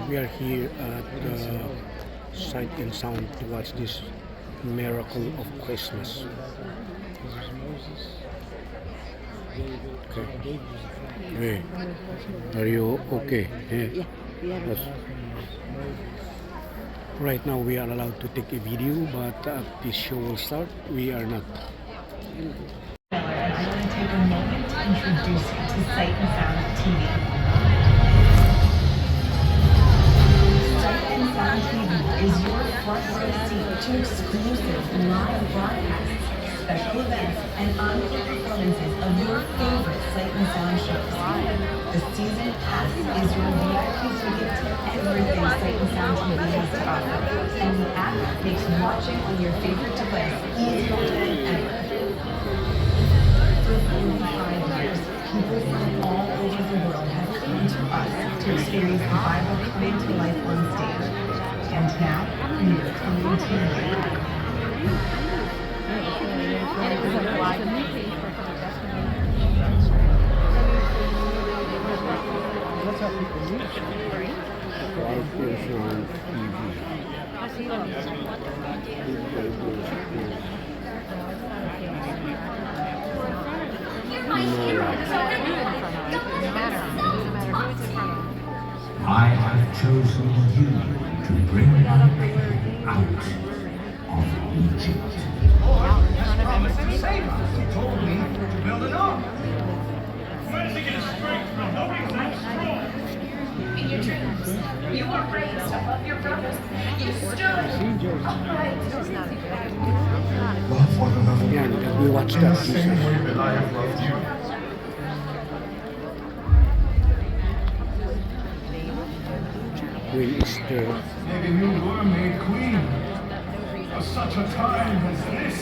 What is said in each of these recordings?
We are here at the Sight and Sound to watch this miracle of Christmas. Okay. Hey, are you okay? Yeah. Yes. Right now we are allowed to take a video, but this show will start. We are not. I want to take a moment to introduce you to Sight and Sound TV. Sight and Sound TV is your front row seat to exclusive live broadcasts, special events, and on-air performances of your favorite Sight and Sound shows. The season pass is your VIP ticket to everything Sight and Sound TV has to offer, and the app makes watching on your favorite device easier than ever. For 45 years, people from all over the world have come to us to experience the Bible coming to life on stage. And now, we are coming to you. That's how people use it. Live is on I have chosen you to bring my people out of Egypt. He told me to build an ark. Where's he get strength from? Nobody thinks strong. In your dreams, you were raised above your brothers. You stood upright. Love one another Yeah, we watched in the that same piece. way that I have loved you. Queen Esther. Maybe you were made queen for such a time as this.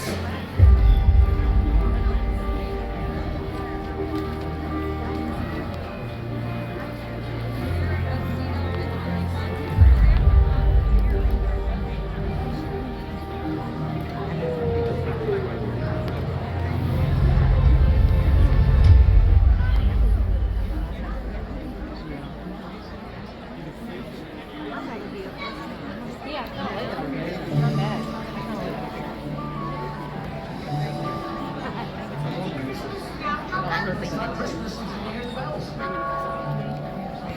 Christmas and New Year's bells.